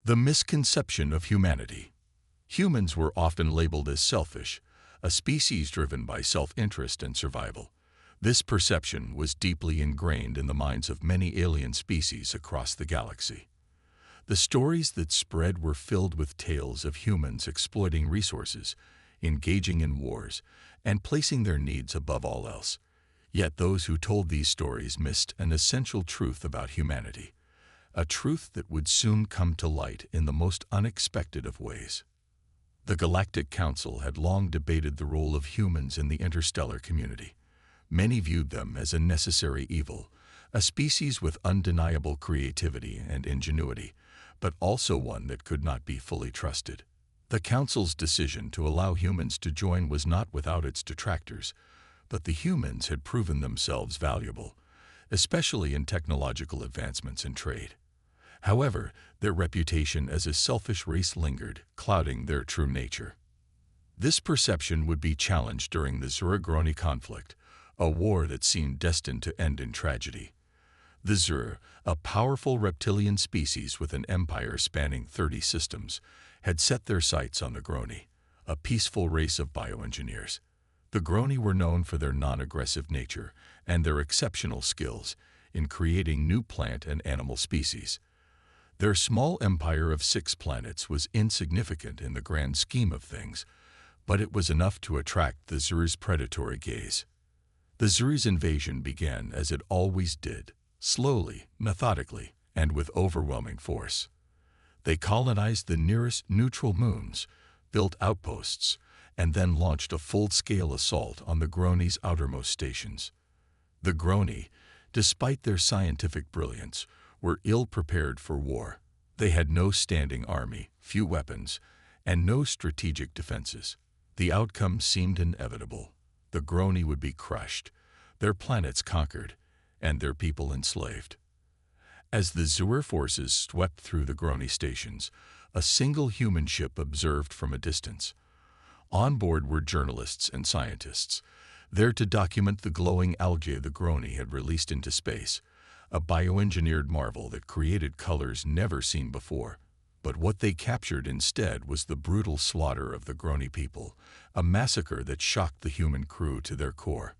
The misconception of humanity. Humans were often labeled as selfish, a species driven by self-interest and survival. This perception was deeply ingrained in the minds of many alien species across the galaxy. The stories that spread were filled with tales of humans exploiting resources, engaging in wars, and placing their needs above all else. Yet those who told these stories missed an essential truth about humanity, a truth that would soon come to light in the most unexpected of ways. The Galactic Council had long debated the role of humans in the interstellar community. Many viewed them as a necessary evil, a species with undeniable creativity and ingenuity, but also one that could not be fully trusted. The Council's decision to allow humans to join was not without its detractors, but the humans had proven themselves valuable, especially in technological advancements and trade. However, their reputation as a selfish race lingered, clouding their true nature. This perception would be challenged during the Zura-Groni conflict, a war that seemed destined to end in tragedy. The Zur, a powerful reptilian species with an empire spanning 30 systems, had set their sights on the Groni, a peaceful race of bioengineers. The Groni were known for their non-aggressive nature and their exceptional skills in creating new plant and animal species. Their small empire of 6 planets was insignificant in the grand scheme of things, but it was enough to attract the Zur's predatory gaze. The Zur's invasion began as it always did, slowly, methodically, and with overwhelming force. They colonized the nearest neutral moons, built outposts, and then launched a full-scale assault on the Groni's outermost stations. The Groni, despite their scientific brilliance, were ill-prepared for war. They had no standing army, few weapons, and no strategic defenses. The outcome seemed inevitable. The Groni would be crushed, their planets conquered, and their people enslaved. As the Zur forces swept through the Groni stations, a single human ship observed from a distance. On board were journalists and scientists, there to document the glowing algae the Groni had released into space, a bioengineered marvel that created colors never seen before. But what they captured instead was the brutal slaughter of the Groni people, a massacre that shocked the human crew to their core.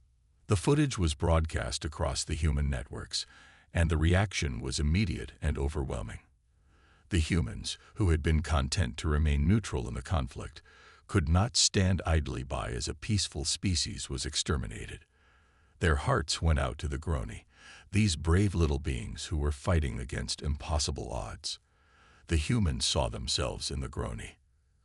The footage was broadcast across the human networks, and the reaction was immediate and overwhelming. The humans, who had been content to remain neutral in the conflict, could not stand idly by as a peaceful species was exterminated. Their hearts went out to the Groni, these brave little beings who were fighting against impossible odds. The humans saw themselves in the Groni,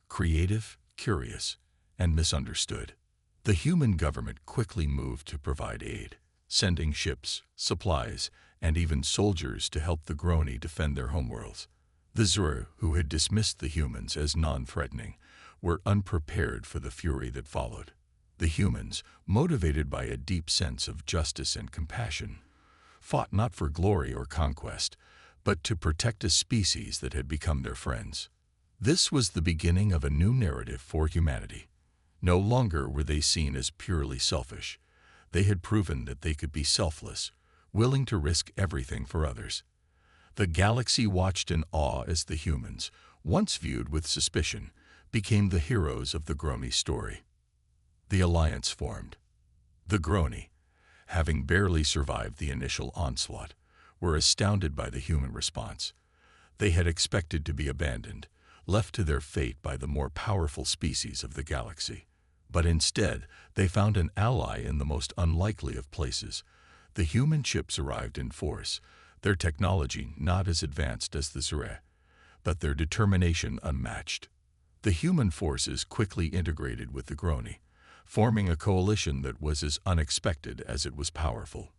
creative, curious, and misunderstood. The human government quickly moved to provide aid, sending ships, supplies, and even soldiers to help the Groni defend their homeworlds. The Zur, who had dismissed the humans as non-threatening, were unprepared for the fury that followed. The humans, motivated by a deep sense of justice and compassion, fought not for glory or conquest, but to protect a species that had become their friends. This was the beginning of a new narrative for humanity. No longer were they seen as purely selfish. They had proven that they could be selfless, willing to risk everything for others. The galaxy watched in awe as the humans, once viewed with suspicion, became the heroes of the Groni story. The alliance formed. The Groni, having barely survived the initial onslaught, were astounded by the human response. They had expected to be abandoned, left to their fate by the more powerful species of the galaxy. But instead, they found an ally in the most unlikely of places. The human ships arrived in force, their technology not as advanced as the Zure, but their determination unmatched. The human forces quickly integrated with the Groni, forming a coalition that was as unexpected as it was powerful.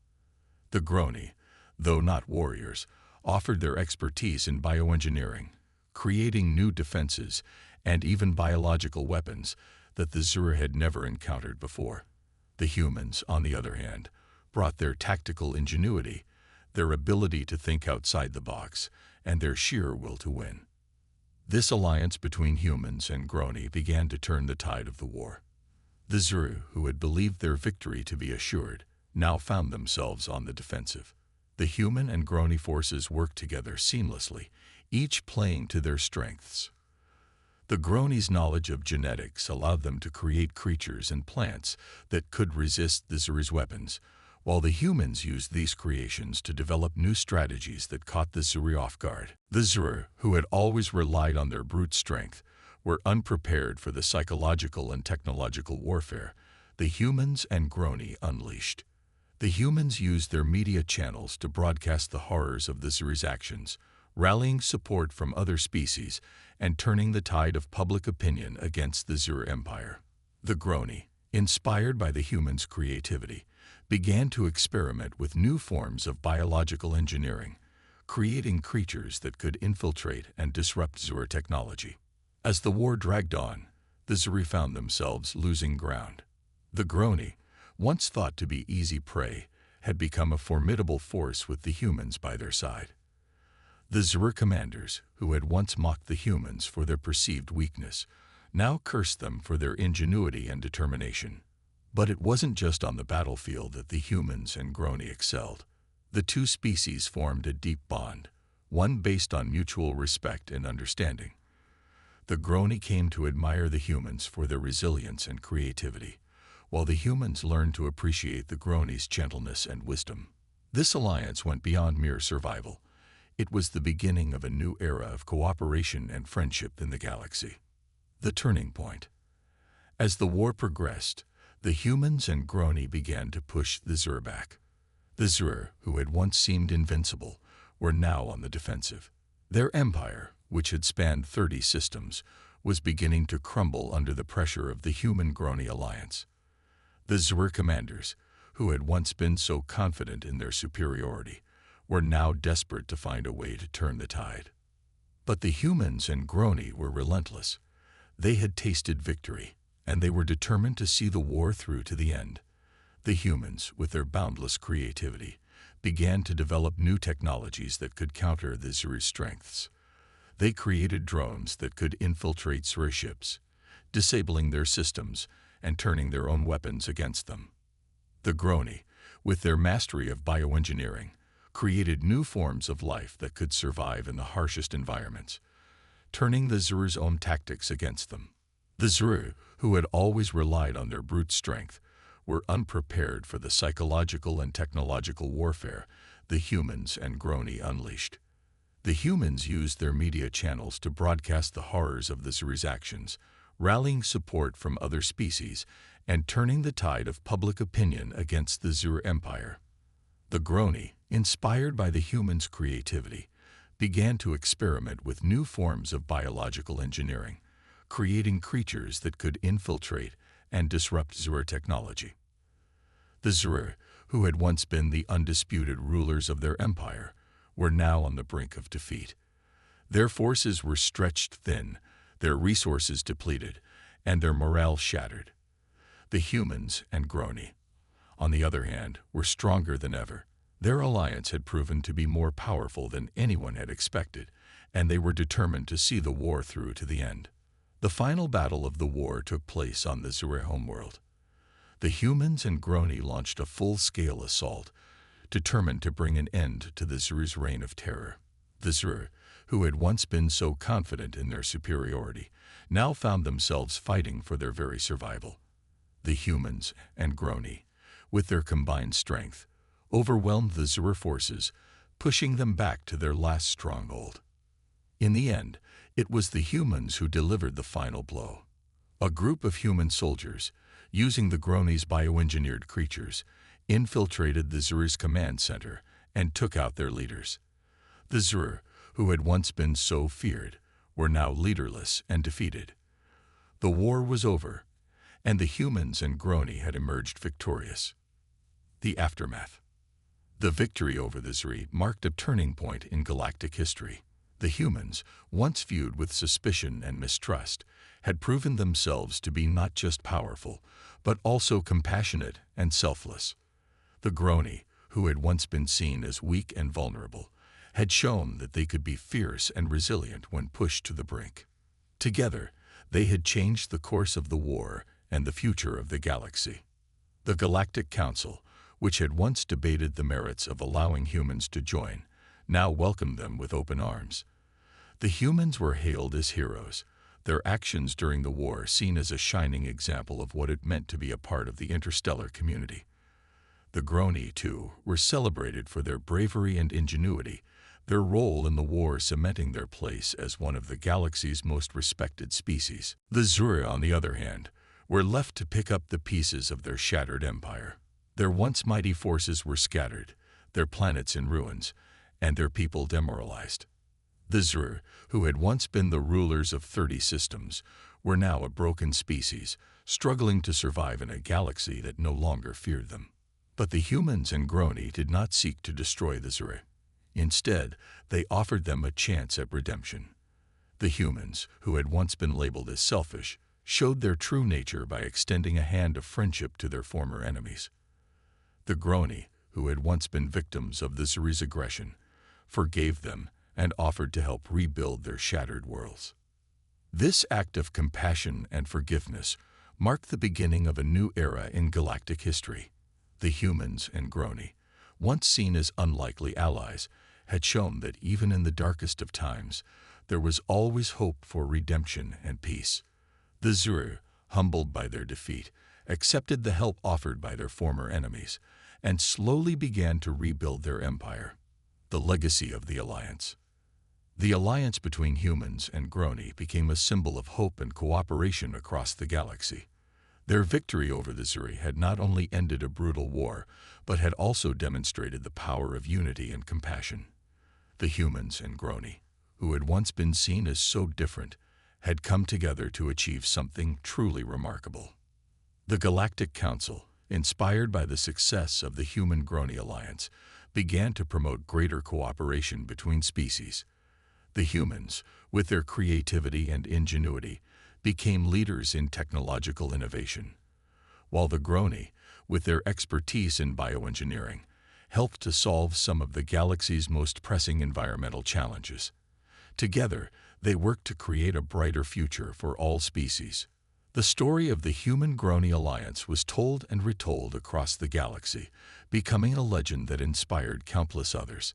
The Groni, though not warriors, offered their expertise in bioengineering, creating new defenses and even biological weapons that the Zur had never encountered before. The humans, on the other hand, brought their tactical ingenuity, their ability to think outside the box, and their sheer will to win. This alliance between humans and Groni began to turn the tide of the war. The Zur, who had believed their victory to be assured, now found themselves on the defensive. The human and Groni forces worked together seamlessly, each playing to their strengths. The Gronies' knowledge of genetics allowed them to create creatures and plants that could resist the Zer's weapons, while the humans used these creations to develop new strategies that caught the Zer off guard. The Zer, who had always relied on their brute strength, were unprepared for the psychological and technological warfare the humans and Groni unleashed. The humans used their media channels to broadcast the horrors of the Zer's actions, rallying support from other species and turning the tide of public opinion against the Zer Empire. The Groni, inspired by the humans' creativity, began to experiment with new forms of biological engineering, creating creatures that could infiltrate and disrupt Zer technology. As the war dragged on, the Zer found themselves losing ground. The Groni, once thought to be easy prey, had become a formidable force with the humans by their side. The Zer commanders, who had once mocked the humans for their perceived weakness, now cursed them for their ingenuity and determination. But it wasn't just on the battlefield that the humans and Groni excelled. The two species formed a deep bond, one based on mutual respect and understanding. The Groni came to admire the humans for their resilience and creativity, while the humans learned to appreciate the Groni's gentleness and wisdom. This alliance went beyond mere survival. It was the beginning of a new era of cooperation and friendship in the galaxy. The turning point. As the war progressed, the humans and Groni began to push the Zer back. The Zer, who had once seemed invincible, were now on the defensive. Their empire, which had spanned 30 systems, was beginning to crumble under the pressure of the human-Groni alliance. The Zer commanders, who had once been so confident in their superiority, were now desperate to find a way to turn the tide. But the humans and Groni were relentless. They had tasted victory, and they were determined to see the war through to the end. The humans, with their boundless creativity, began to develop new technologies that could counter the Zer's strengths. They created drones that could infiltrate Zer ships, disabling their systems and turning their own weapons against them. The Groni, with their mastery of bioengineering, created new forms of life that could survive in the harshest environments, turning the Zer's own tactics against them. The Zer, who had always relied on their brute strength, were unprepared for the psychological and technological warfare the humans and Groni unleashed. The humans used their media channels to broadcast the horrors of the Zer's actions, rallying support from other species and turning the tide of public opinion against the Zer Empire. The Groni, inspired by the humans' creativity, began to experiment with new forms of biological engineering, creating creatures that could infiltrate and disrupt Zer technology. The Zer, who had once been the undisputed rulers of their empire, were now on the brink of defeat. Their forces were stretched thin, their resources depleted, and their morale shattered. The humans and Groni, on the other hand, were stronger than ever. Their alliance had proven to be more powerful than anyone had expected, and they were determined to see the war through to the end. The final battle of the war took place on the Zer homeworld. The humans and Groni launched a full-scale assault, determined to bring an end to the Zer's reign of terror. The Zer, who had once been so confident in their superiority, now found themselves fighting for their very survival. The humans and Groni, with their combined strength, overwhelmed the Zer forces, pushing them back to their last stronghold. In the end, it was the humans who delivered the final blow. A group of human soldiers, using the Groni's bioengineered creatures, infiltrated the Zer's command center and took out their leaders. The Zer, who had once been so feared, were now leaderless and defeated. The war was over, and the humans and Groni had emerged victorious. The aftermath. The victory over the Zer marked a turning point in galactic history. The humans, once viewed with suspicion and mistrust, had proven themselves to be not just powerful, but also compassionate and selfless. The Groni, who had once been seen as weak and vulnerable, had shown that they could be fierce and resilient when pushed to the brink. Together, they had changed the course of the war and the future of the galaxy. The Galactic Council, which had once debated the merits of allowing humans to join, now welcomed them with open arms. The humans were hailed as heroes, their actions during the war seen as a shining example of what it meant to be a part of the interstellar community. The Groni, too, were celebrated for their bravery and ingenuity, their role in the war cementing their place as one of the galaxy's most respected species. The Zuri, on the other hand, were left to pick up the pieces of their shattered empire. Their once mighty forces were scattered, their planets in ruins, and their people demoralized. The Zuri, who had once been the rulers of 30 systems, were now a broken species, struggling to survive in a galaxy that no longer feared them. But the humans and Groni did not seek to destroy the Zuri. Instead, they offered them a chance at redemption. The humans, who had once been labeled as selfish, showed their true nature by extending a hand of friendship to their former enemies. The Groni, who had once been victims of the Zuri's aggression, forgave them and offered to help rebuild their shattered worlds. This act of compassion and forgiveness marked the beginning of a new era in galactic history. The humans and Groni, once seen as unlikely allies, had shown that even in the darkest of times, there was always hope for redemption and peace. The Zuri, humbled by their defeat, accepted the help offered by their former enemies, and slowly began to rebuild their empire. The legacy of the Alliance. The alliance between humans and Groni became a symbol of hope and cooperation across the galaxy. Their victory over the Zuri had not only ended a brutal war, but had also demonstrated the power of unity and compassion. The humans and Groni, who had once been seen as so different, had come together to achieve something truly remarkable. The Galactic Council, inspired by the success of the Human-Groni Alliance, began to promote greater cooperation between species. The humans, with their creativity and ingenuity, became leaders in technological innovation, while the Groni, with their expertise in bioengineering, helped to solve some of the galaxy's most pressing environmental challenges. Together, they worked to create a brighter future for all species. The story of the Human-Groni Alliance was told and retold across the galaxy, becoming a legend that inspired countless others.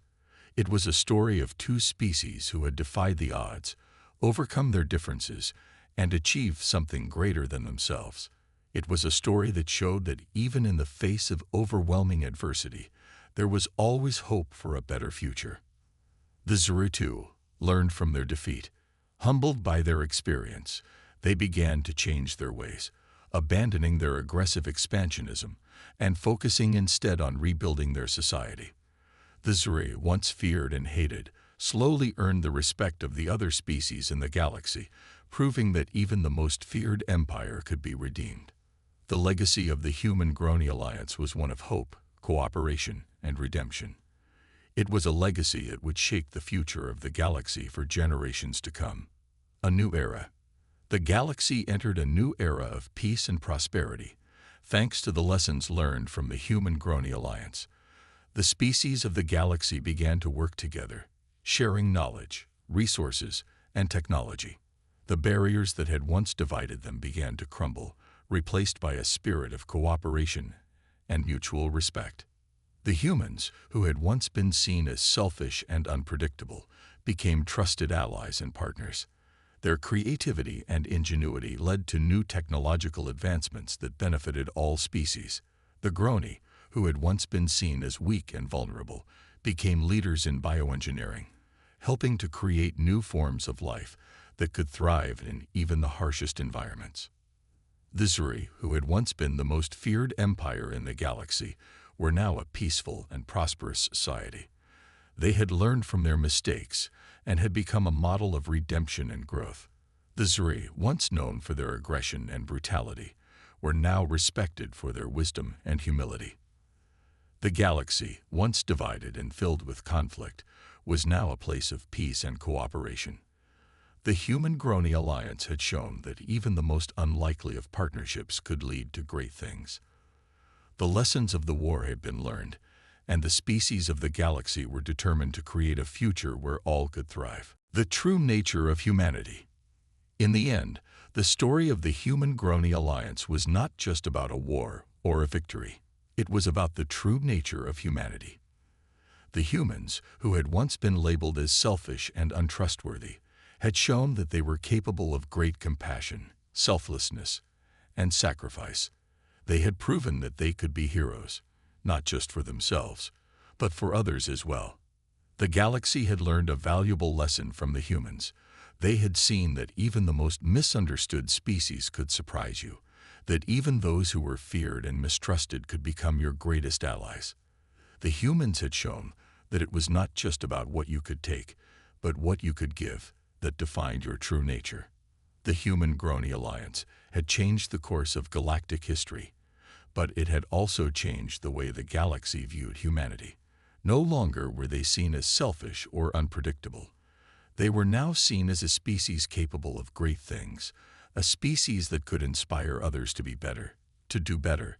It was a story of two species who had defied the odds, overcome their differences, and achieved something greater than themselves. It was a story that showed that even in the face of overwhelming adversity, there was always hope for a better future. The Zuri, too, learned from their defeat. Humbled by their experience, they began to change their ways, abandoning their aggressive expansionism and focusing instead on rebuilding their society. The Zuri, once feared and hated, slowly earned the respect of the other species in the galaxy, proving that even the most feared empire could be redeemed. The legacy of the Human-Groni Alliance was one of hope, cooperation, and redemption. It was a legacy that would shape the future of the galaxy for generations to come. A new era. The galaxy entered a new era of peace and prosperity, thanks to the lessons learned from the Human-Groni Alliance. The species of the galaxy began to work together, sharing knowledge, resources, and technology. The barriers that had once divided them began to crumble, replaced by a spirit of cooperation and mutual respect. The humans, who had once been seen as selfish and unpredictable, became trusted allies and partners. Their creativity and ingenuity led to new technological advancements that benefited all species. The Groni, who had once been seen as weak and vulnerable, became leaders in bioengineering, helping to create new forms of life that could thrive in even the harshest environments. The Zuri, who had once been the most feared empire in the galaxy, were now a peaceful and prosperous society. They had learned from their mistakes and had become a model of redemption and growth. The Zuri, once known for their aggression and brutality, were now respected for their wisdom and humility. The galaxy, once divided and filled with conflict, was now a place of peace and cooperation. The Human-Groni Alliance had shown that even the most unlikely of partnerships could lead to great things. The lessons of the war had been learned, and the species of the galaxy were determined to create a future where all could thrive. The true nature of humanity. In the end, the story of the Human-Groni Alliance was not just about a war or a victory. It was about the true nature of humanity. The humans, who had once been labeled as selfish and untrustworthy, had shown that they were capable of great compassion, selflessness, and sacrifice. They had proven that they could be heroes, not just for themselves, but for others as well. The galaxy had learned a valuable lesson from the humans. They had seen that even the most misunderstood species could surprise you, that even those who were feared and mistrusted could become your greatest allies. The humans had shown that it was not just about what you could take, but what you could give, that defined your true nature. The Human-Grony Alliance had changed the course of galactic history, but it had also changed the way the galaxy viewed humanity. No longer were they seen as selfish or unpredictable. They were now seen as a species capable of great things, a species that could inspire others to be better, to do better,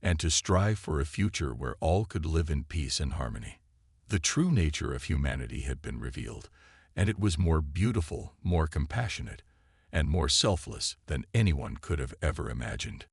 and to strive for a future where all could live in peace and harmony. The true nature of humanity had been revealed, and it was more beautiful, more compassionate, and more selfless than anyone could have ever imagined.